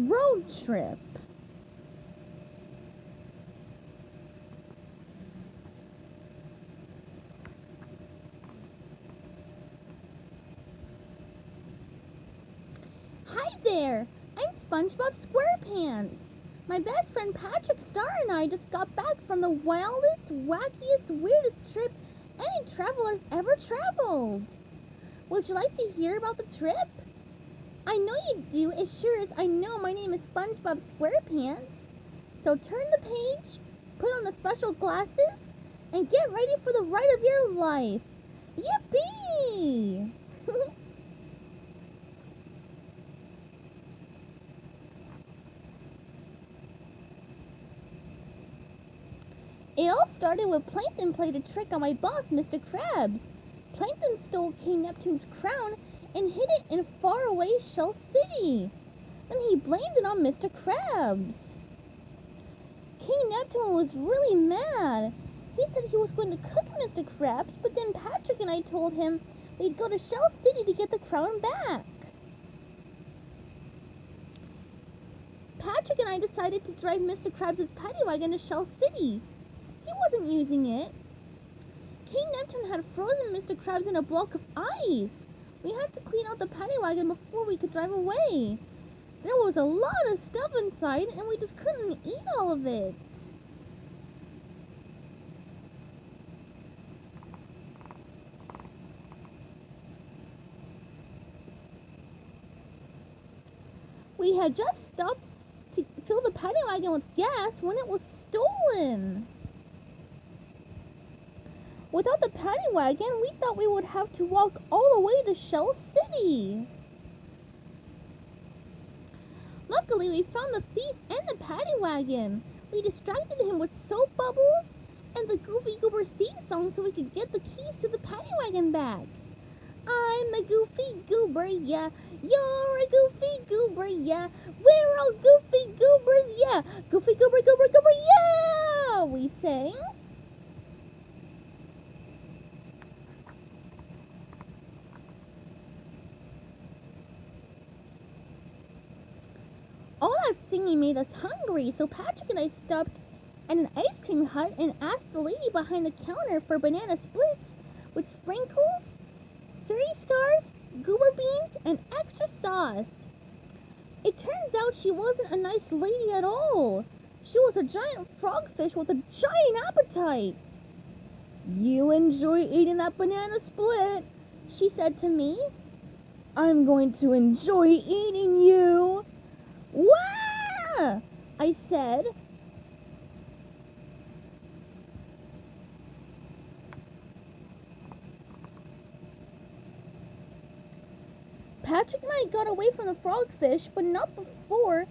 road trip. Hi there, I'm SpongeBob SquarePants. My best friend Patrick Star and I just got back from the wildest, wackiest, weirdest trip any traveler's ever traveled. Would you like to hear about the trip? I know you do, as sure as I know my name is SpongeBob SquarePants. So turn the page, put on the special glasses, and get ready for the ride of your life. Yippee! It all started when Plankton played a trick on my boss, Mr. Krabs. Plankton stole King Neptune's crown and hid it in faraway Shell City. Then he blamed it on Mr. Krabs. King Neptune was really mad. He said he was going to cook Mr. Krabs, but then Patrick and I told him we'd go to Shell City to get the crown back. Patrick and I decided to drive Mr. Krabs' paddy wagon to Shell City. He wasn't using it. King Neptune had frozen Mr. Krabs in a block of ice. We had to clean out the paddy wagon before we could drive away. There was a lot of stuff inside, and we just couldn't eat all of it. We had just stopped to fill the paddy wagon with gas when it was stolen. Without the paddy wagon, we thought we would have to walk all the way to Shell City. Luckily, we found the thief and the paddy wagon. We distracted him with soap bubbles and the Goofy Goober's theme song so we could get the keys to the paddy wagon back. I'm a Goofy Goober, yeah. You're a Goofy Goober, yeah. We're all Goofy Goobers, yeah. Goofy Goober, Goober, Goober, yeah! We sang. All that singing made us hungry, so Patrick and I stopped at an ice cream hut and asked the lady behind the counter for banana splits with sprinkles, fairy stars, goober beans, and extra sauce. It turns out she wasn't a nice lady at all. She was a giant frogfish with a giant appetite. You enjoy eating that banana split, she said to me. I'm going to enjoy eating you. Wah! I said. Patrick and I got away from the frogfish, but not before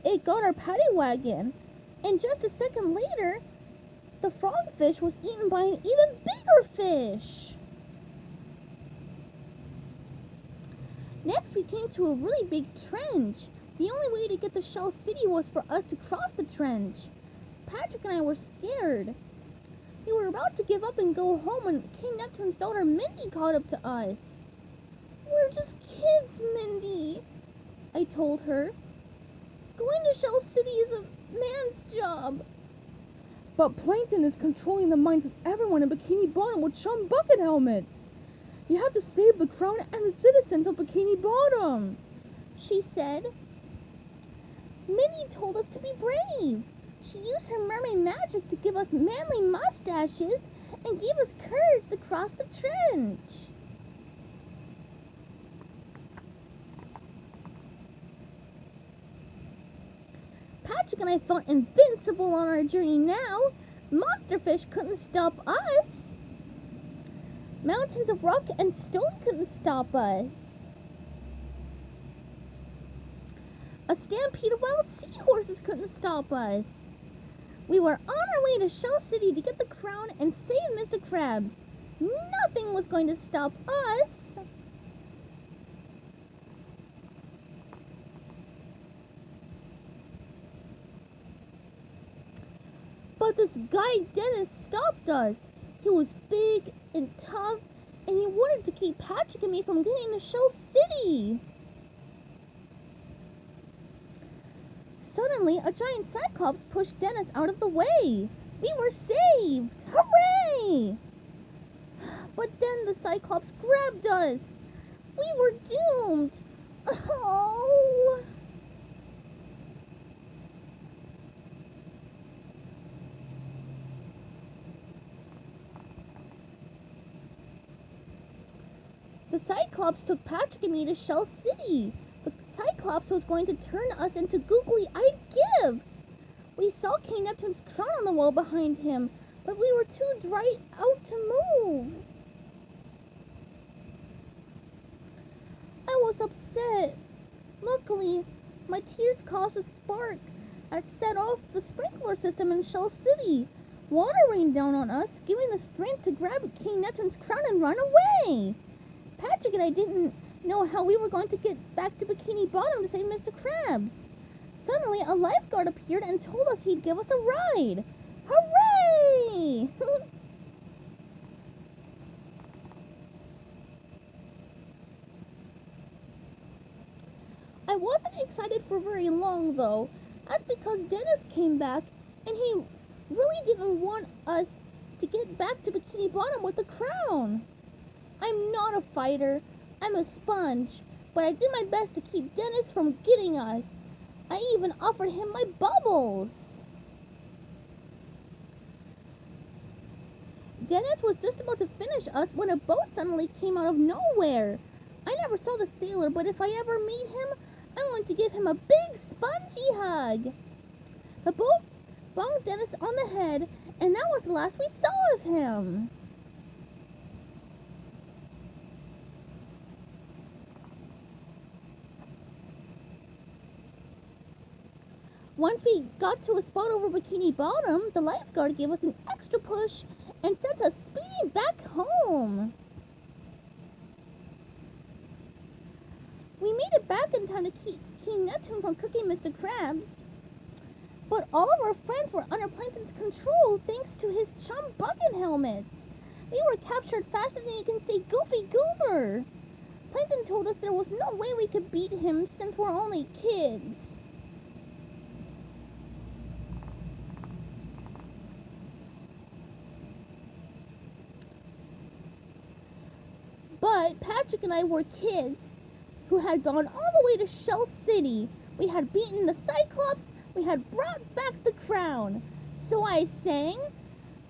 it got our paddy wagon. And just a second later, the frogfish was eaten by an even bigger fish. Next, we came to a really big trench. The only way to get to Shell City was for us to cross the trench. Patrick and I were scared. We were about to give up and go home when King Neptune's daughter Mindy caught up to us. We're just kids, Mindy, I told her. Going to Shell City is a man's job. But Plankton is controlling the minds of everyone in Bikini Bottom with chum bucket helmets. You have to save the crown and the citizens of Bikini Bottom, she said. Minnie told us to be brave. She used her mermaid magic to give us manly mustaches and gave us courage to cross the trench. Patrick and I felt invincible on our journey now. Monsterfish couldn't stop us. Mountains of rock and stone couldn't stop us. A stampede of wild seahorses couldn't stop us. We were on our way to Shell City to get the crown and save Mr. Krabs. Nothing was going to stop us. But this guy Dennis stopped us. He was big and tough, and he wanted to keep Patrick and me from getting to Shell City. Suddenly, a giant Cyclops pushed Dennis out of the way. We were saved! Hooray! But then the Cyclops grabbed us. We were doomed. Oh! The Cyclops took Patrick and me to Shell City. The Cyclops was going to turn us into googly-eyed gifts. We saw King Neptune's crown on the wall behind him, but we were too dried out to move. I was upset. Luckily, my tears caused a spark that set off the sprinkler system in Shell City. Water rained down on us, giving the strength to grab King Neptune's crown and run away. Patrick and I didn't know how we were going to get back to Bikini Bottom to save Mr. Krabs. Suddenly, a lifeguard appeared and told us he'd give us a ride. Hooray! I wasn't excited for very long, though. That's because Dennis came back, and he really didn't want us to get back to Bikini Bottom with the crown. I'm not a fighter. I'm a sponge. But I did my best to keep Dennis from getting us. I even offered him my bubbles. Dennis was just about to finish us when a boat suddenly came out of nowhere. I never saw the sailor, but if I ever meet him, I'm going to give him a big spongy hug. The boat bonked Dennis on the head, and that was the last we saw of him. Once we got to a spot over Bikini Bottom, the lifeguard gave us an extra push and sent us speeding back home. We made it back in time to keep King Neptune from cooking Mr. Krabs. But all of our friends were under Plankton's control thanks to his chum bucket helmets. We were captured faster than you can say Goofy Goober. Plankton told us there was no way we could beat him since we're only kids. But Patrick and I were kids who had gone all the way to Shell City. We had beaten the Cyclops. We had brought back the crown. So I sang,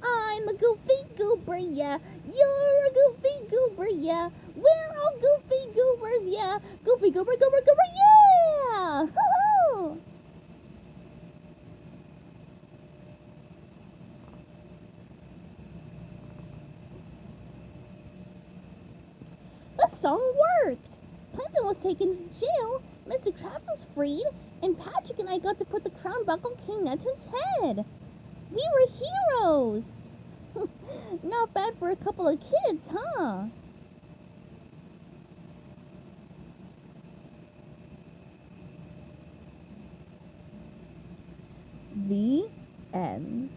I'm a Goofy Goober, yeah. You're a Goofy Goober, yeah. We're all Goofy Goobers, yeah. Goofy Goober, Goober, Goober, yeah! Hoo-hoo! The song worked. Plankton was taken to jail, Mr. Krabs was freed, and Patrick and I got to put the crown back on King Neptune's head. We were heroes. Not bad for a couple of kids, huh? The end.